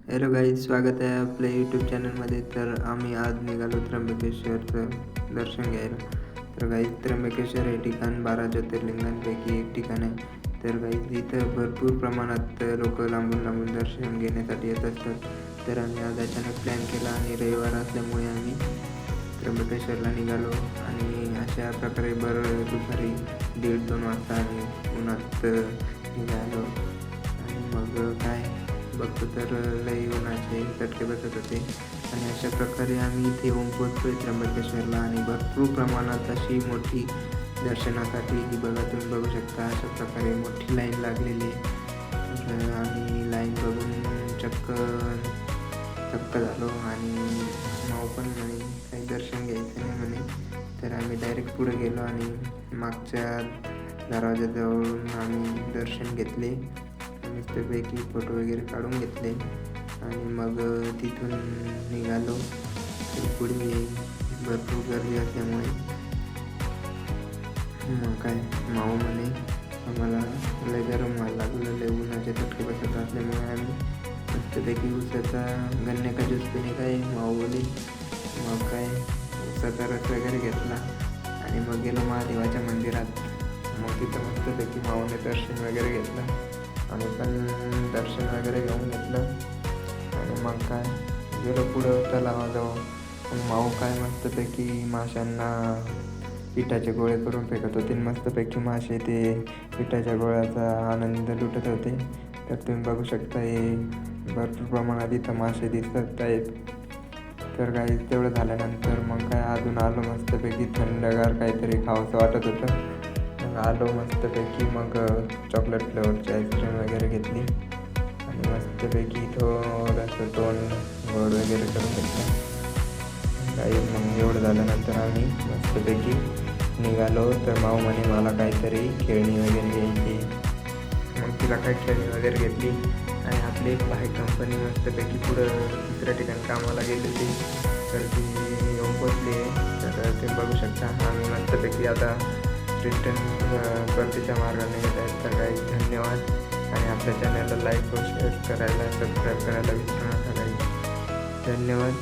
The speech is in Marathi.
हॅलो गाईज, स्वागत आहे आपल्या यूट्यूब चॅनलमध्ये. तर आम्ही आज निघालो त्र्यंबकेश्वरचं दर्शन घ्यायला. तर गाईज, त्र्यंबकेश्वर हे ठिकाण 12 ज्योतिर्लिंगांपैकी एक ठिकाण आहे. तर गाईज, इथं भरपूर प्रमाणात लोक लांबून लांबून दर्शन घेण्यासाठी येत असतात. तर आम्ही आज अचानक प्लॅन केला आणि रविवार असल्यामुळे आम्ही त्र्यंबकेश्वरला निघालो. आणि अशा प्रकारे दुपारी 1:30-2 वाजता आम्ही उन्हात निघालो. आणि मग काय बघतो तर लई उन्हाचे चटके बसत होते. आणि अशा प्रकारे आम्ही इथे येऊन पोचतोय त्र्यंबकेश्वरला. आणि भरपूर प्रमाणात अशी मोठी दर्शनासाठी ही बघा, तुम्ही बघू शकता अशा प्रकारे मोठी लाईन लागलेली आहे. तर आम्ही लाईन बघून चक्क झालो. आणि माऊ पण म्हणे काही दर्शन घ्यायचं नाही म्हणे. तर आम्ही डायरेक्ट पुढे गेलो आणि मागच्या दरवाजाजवळून आम्ही दर्शन घेतले. मस्तपैकी फोटो वगैरे काढून घेतले आणि मग तिथून निघालो. पुढे भरपूर गर्दी असल्यामुळे मग काय माऊ म्हणे आम्हाला लय गरम व्हायला लागलं, लय उन्हाचे चटके बसत असल्यामुळे आम्ही मस्तपैकी उसाचा गन्ने ज्यूस पिणे काय माऊ बोली. मग काय उसाचा रस वगैरे घेतला आणि मग गेलो महादेवाच्या मंदिरात. मग तिथं मस्तपैकी माऊने दर्शन वगैरे घेतलं. आम्ही पण दर्शन वगैरे घेऊन घेतलं आणि मग काय गेलो पुढं तलावाजवळ. मग माऊ काय मस्तपैकी माशांना पिठाचे गोळे करून फेकत होते. मस्तपैकी मासे ते पिठाच्या गोळ्याचा आनंद लुटत होते. तर तुम्ही बघू शकता हे भरपूर प्रमाणात इथं मासे दिसत आहेत. तर काही तेवढं झाल्यानंतर मग काय अजून आलो. मस्तपैकी थंडगार काहीतरी खावंसं वाटत होतं. मग आलो मस्तपैकी. मग चॉकलेट फ्लेवरची आईस्क्रीम वगैरे घेतली आणि मस्तपैकी थोडंसं तोंड गोड वगैरे करून घेतलं. काही मग एवढं झाल्यानंतर आम्ही मस्तपैकी निघालो. तर माऊ म्हणे मला काहीतरी खेळणी वगैरे घ्यायची. मग तिला काही खेळणी वगैरे घेतली आणि आपली एक बाईक कंपनी मस्तपैकी पुढं दुसऱ्या ठिकाणी कामाला गेली होती. तर ती येऊन पोचली. तर ते बघू शकता आम्ही मस्तपैकी आता रिटर्न परतीच्या मार्गाने येत आहेत. तर काही धन्यवाद. आणि आपल्या चॅनलला लाईक व शेअर करायला, सबस्क्राईब करायला विसरू नका काही. धन्यवाद.